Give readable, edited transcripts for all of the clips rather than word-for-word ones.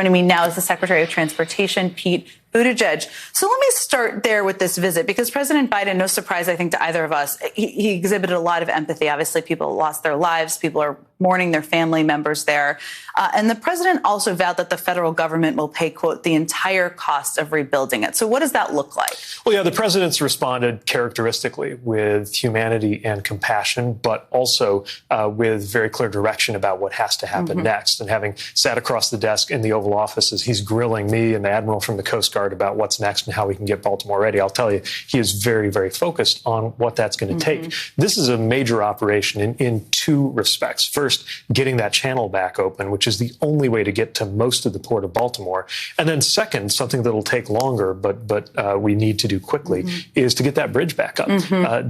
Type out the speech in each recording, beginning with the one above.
Joining me now is the Secretary of Transportation, Pete Buttigieg. So let me start there with this visit, because President Biden, no surprise, I think, to either of us, he exhibited a lot of empathy. Obviously, people lost their lives. People are mourning their family members there. And the president also vowed that the federal government will pay, quote, the entire cost of rebuilding it. So what does that look like? Well, yeah, the president's responded characteristically with humanity and compassion, but also with very clear direction about what has to happen next. And having sat across the desk in the Oval Office as he's grilling me and the Admiral from the Coast Guard about what's next and how we can get Baltimore ready, I'll tell you, he is very, very focused on what that's going to take. This is a major operation in two respects. First, getting that channel back open, which is the only way to get to most of the port of Baltimore. And then second, something that'll take longer, but we need to do quickly, is to get that bridge back up.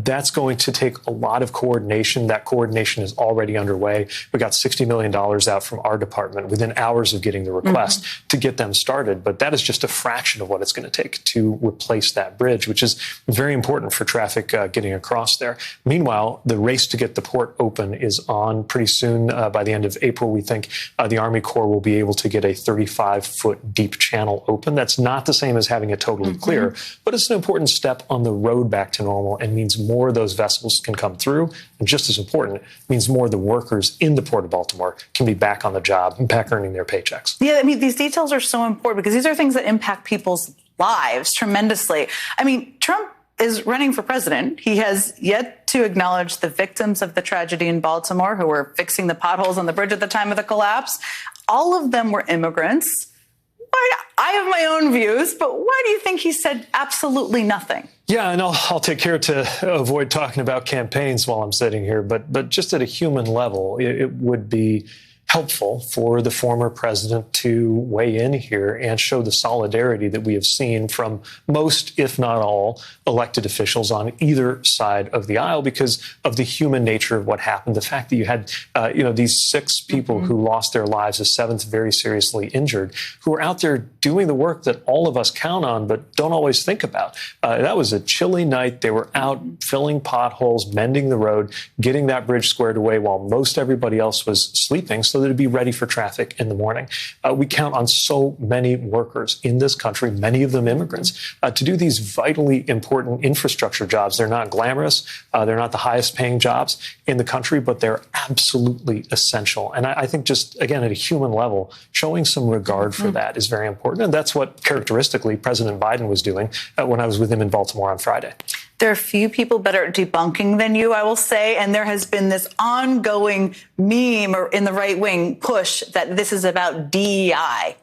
That's going to take a lot of coordination. That coordination is already underway. We got $60 million out from our department within hours of getting the request to get them started. But that is just a fraction of what it's going to take to replace that bridge, which is very important for traffic getting across there. Meanwhile, the race to get the port open is on pretty soon. By the end of April, we think the Army Corps will be able to get a 35-foot deep channel open. That's not the same as having it totally clear, but it's an important step on the road back to normal and means more of those vessels can come through. And just as important, means more of the workers in the Port of Baltimore can be back on the job and back earning their paychecks. Yeah, I mean, these details are so important because these are things that impact people's lives tremendously. I mean, Trump is running for president. He has yet to acknowledge the victims of the tragedy in Baltimore who were fixing the potholes on the bridge at the time of the collapse. All of them were immigrants. I have my own views, but why do you think he said absolutely nothing? Yeah, and I'll take care to avoid talking about campaigns while I'm sitting here, but just at a human level, it would be helpful for the former president to weigh in here and show the solidarity that we have seen from most, if not all, elected officials on either side of the aisle because of the human nature of what happened. The fact that you had, these 6 people who lost their lives, a 7th very seriously injured, who are out there doing the work that all of us count on but don't always think about. That was a chilly night. They were out filling potholes, mending the road, getting that bridge squared away while most everybody else was sleeping so that it'd be ready for traffic in the morning. We count on so many workers in this country, many of them immigrants, to do these vitally important infrastructure jobs. They're not glamorous. They're not the highest paying jobs in the country, but they're absolutely essential. And I think just, again, at a human level, showing some regard for that is very important. And that's what, characteristically, President Biden was doing when I was with him in Baltimore on Friday. There are few people better at debunking than you, I will say. And there has been this ongoing meme or in the right wing push that this is about DEI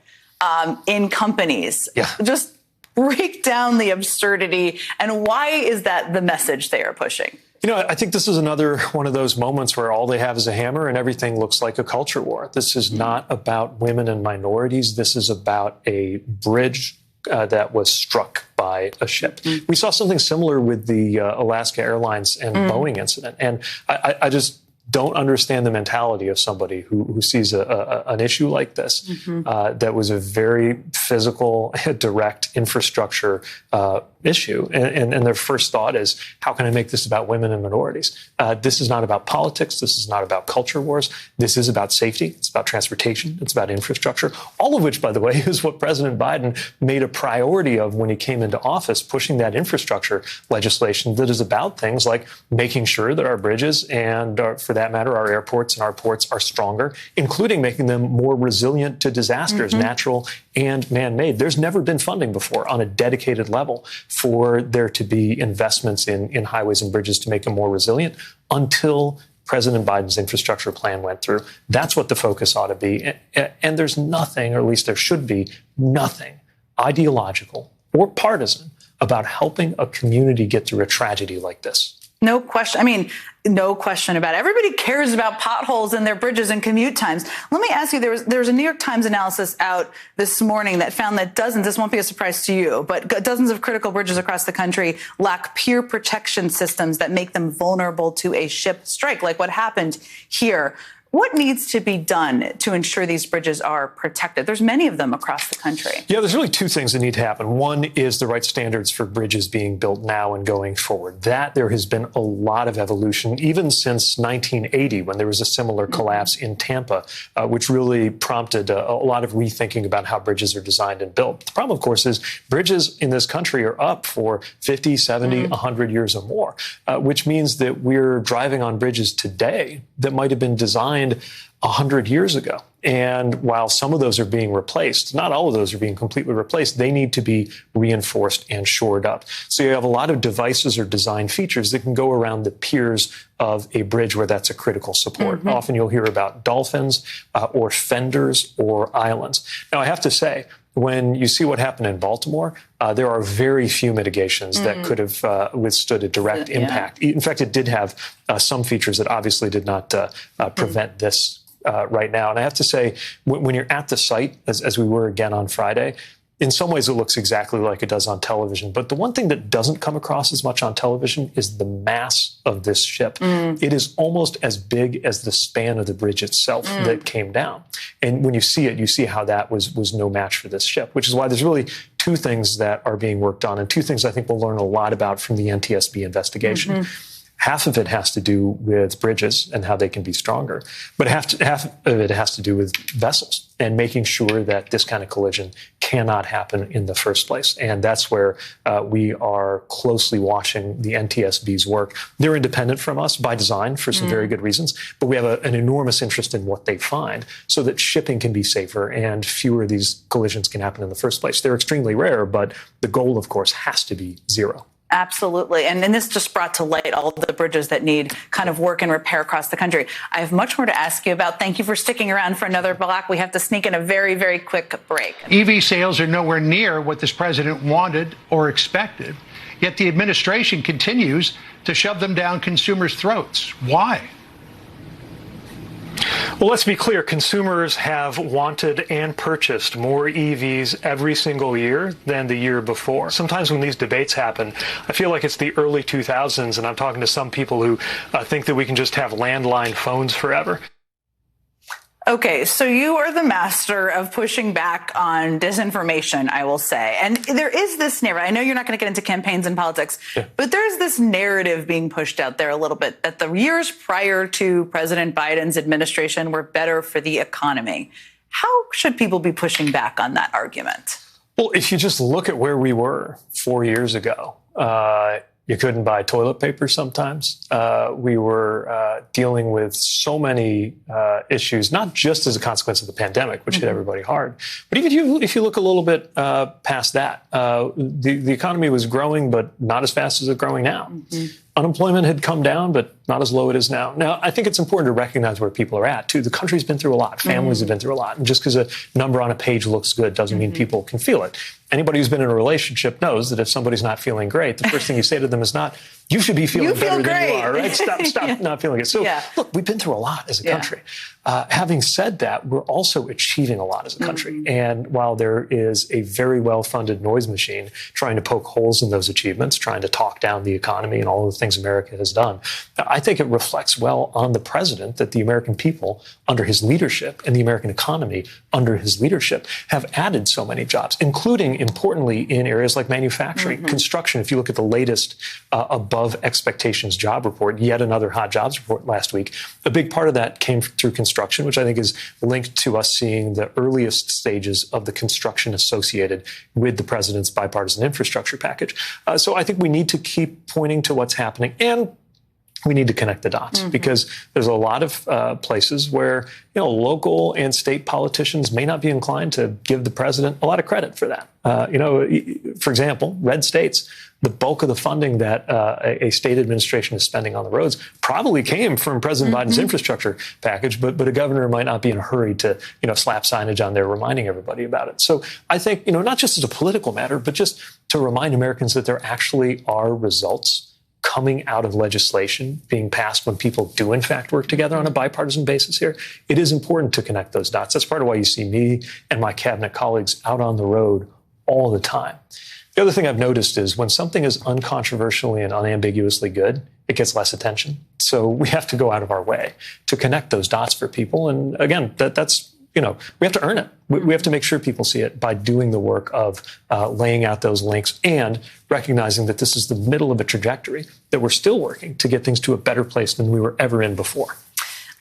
in companies. Yeah. Just break down the absurdity. And why is that the message they are pushing? I think this is another one of those moments where all they have is a hammer and everything looks like a culture war. This is not about women and minorities. This is about a bridge that was struck by a ship. We saw something similar with the Alaska Airlines and Boeing incident. And I just don't understand the mentality of somebody who sees an issue like this that was a very physical, direct infrastructure issue. And their first thought is, how can I make this about women and minorities? This is not about politics. This is not about culture wars. This is about safety. It's about transportation. It's about infrastructure, all of which, by the way, is what President Biden made a priority of when he came into office, pushing that infrastructure legislation that is about things like making sure that our bridges and, for that matter, our airports and our ports are stronger, including making them more resilient to disasters, natural and man-made. There's never been funding before on a dedicated level for there to be investments in highways and bridges to make them more resilient until President Biden's infrastructure plan went through. That's what the focus ought to be. And there's nothing, or at least there should be nothing, ideological or partisan about helping a community get through a tragedy like this. No question. I mean, no question about it. Everybody cares about potholes in their bridges and commute times. Let me ask you, there was a New York Times analysis out this morning that found that dozens, this won't be a surprise to you, but dozens of critical bridges across the country lack peer protection systems that make them vulnerable to a ship strike, like what happened here. What needs to be done to ensure these bridges are protected? There's many of them across the country. Yeah, there's really two things that need to happen. One is the right standards for bridges being built now and going forward. That there has been a lot of evolution, even since 1980, when there was a similar collapse in Tampa, which really prompted a lot of rethinking about how bridges are designed and built. The problem, of course, is bridges in this country are up for 50, 70, 100 years or more, which means that we're driving on bridges today that might have been designed 100 years ago. And while some of those are being replaced, not all of those are being completely replaced, they need to be reinforced and shored up. So you have a lot of devices or design features that can go around the piers of a bridge where that's a critical support. Often you'll hear about dolphins or fenders or islands. Now, I have to say, when you see what happened in Baltimore, there are very few mitigations that could have withstood a direct impact. In fact, it did have some features that obviously did not prevent this right now. And I have to say, when you're at the site, as we were again on Friday, in some ways it looks exactly like it does on television. But the one thing that doesn't come across as much on television is the mass of this ship. It is almost as big as the span of the bridge itself that came down. And when you see it, you see how that was no match for this ship, which is why there's really two things that are being worked on and two things I think we'll learn a lot about from the NTSB investigation. Half of it has to do with bridges and how they can be stronger, but half of it has to do with vessels and making sure that this kind of collision cannot happen in the first place. And that's where we are closely watching the NTSB's work. They're independent from us by design for some very good reasons, but we have an enormous interest in what they find so that shipping can be safer and fewer of these collisions can happen in the first place. They're extremely rare, but the goal, of course, has to be zero. Absolutely. And this just brought to light all the bridges that need kind of work and repair across the country. I have much more to ask you about. Thank you for sticking around for another block. We have to sneak in a very, very quick break. EV sales are nowhere near what this president wanted or expected, yet the administration continues to shove them down consumers' throats. Why? Well, let's be clear. Consumers have wanted and purchased more EVs every single year than the year before. Sometimes when these debates happen, I feel like it's the early 2000s, and I'm talking to some people who think that we can just have landline phones forever. Okay, so you are the master of pushing back on disinformation, I will say. And there is this narrative. I know you're not going to get into campaigns and politics, but there's this narrative being pushed out there a little bit that the years prior to President Biden's administration were better for the economy. How should people be pushing back on that argument? Well, if you just look at where we were 4 years ago, you couldn't buy toilet paper sometimes. We were dealing with so many issues, not just as a consequence of the pandemic, which hit everybody hard, but even if you look a little bit past that, the economy was growing, but not as fast as it's growing now. Unemployment had come down, but not as low it is now. Now, I think it's important to recognize where people are at, too. The country's been through a lot. Families have been through a lot. And just because a number on a page looks good doesn't mean people can feel it. Anybody who's been in a relationship knows that if somebody's not feeling great, the first thing you say to them is not, you should be feeling better than you are, right? Stop not feeling it. So, look, we've been through a lot as a country. Having said that, we're also achieving a lot as a country. And while there is a very well-funded noise machine trying to poke holes in those achievements, trying to talk down the economy and all of the things America has done, I think it reflects well on the president that the American people under his leadership and the American economy under his leadership have added so many jobs, including, importantly, in areas like manufacturing, construction. If you look at the latest above expectations job report, yet another hot jobs report last week, a big part of that came through construction, which I think is linked to us seeing the earliest stages of the construction associated with the president's bipartisan infrastructure package. So I think we need to keep pointing to what's happening, and we need to connect the dots because there's a lot of places where, local and state politicians may not be inclined to give the president a lot of credit for that. For example, red states, the bulk of the funding that a state administration is spending on the roads probably came from President Biden's infrastructure package, but a governor might not be in a hurry to, slap signage on there reminding everybody about it. So I think, not just as a political matter, but just to remind Americans that there actually are results coming out of legislation being passed when people do, in fact, work together on a bipartisan basis here. It is important to connect those dots. That's part of why you see me and my cabinet colleagues out on the road all the time. The other thing I've noticed is when something is uncontroversially and unambiguously good, it gets less attention. So we have to go out of our way to connect those dots for people. And again, that's, we have to earn it. We have to make sure people see it by doing the work of laying out those links and recognizing that this is the middle of a trajectory, that we're still working to get things to a better place than we were ever in before.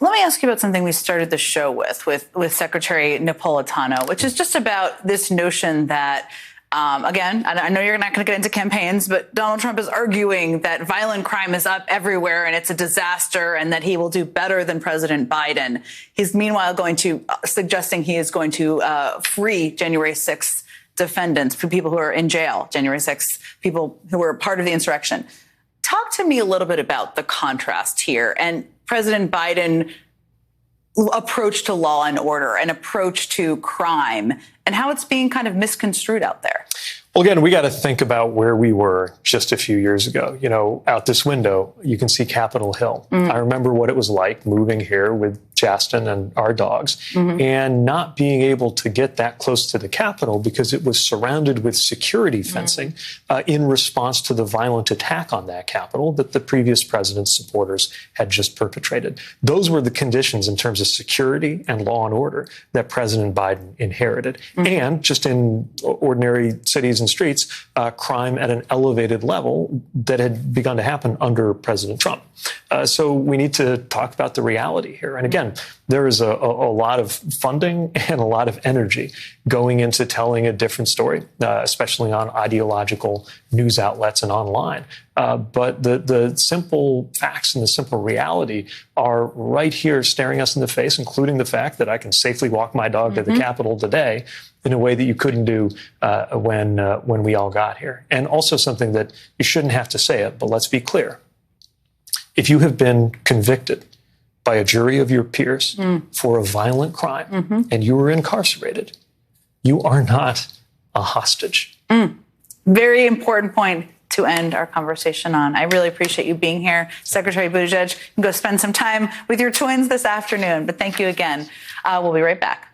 Let me ask you about something we started the show with Secretary Napolitano, which is just about this notion that, again, I know you're not going to get into campaigns, but Donald Trump is arguing that violent crime is up everywhere and it's a disaster and that he will do better than President Biden. He's meanwhile suggesting he is going to free January 6th defendants, for people who are in jail, January 6th, people who were part of the insurrection. Talk to me a little bit about the contrast here and President Biden approach to law and order and approach to crime and how it's being kind of misconstrued out there. Well, again, we got to think about where we were just a few years ago. Out this window, you can see Capitol Hill. I remember what it was like moving here with Justin and our dogs and not being able to get that close to the Capitol because it was surrounded with security fencing in response to the violent attack on that Capitol that the previous president's supporters had just perpetrated. Those were the conditions in terms of security and law and order that President Biden inherited. And just in ordinary cities and streets, crime at an elevated level that had begun to happen under President Trump. So we need to talk about the reality here. And again, there is a lot of funding and a lot of energy going into telling a different story, especially on ideological news outlets and online. But the simple facts and the simple reality are right here staring us in the face, including the fact that I can safely walk my dog to the Capitol today in a way that you couldn't do when we all got here. And also something that you shouldn't have to say it, but let's be clear. If you have been convicted by a jury of your peers for a violent crime and you were incarcerated, you are not a hostage. Very important point to end our conversation on. I really appreciate you being here. Secretary Buttigieg, you can go spend some time with your twins this afternoon, but thank you again. We'll be right back.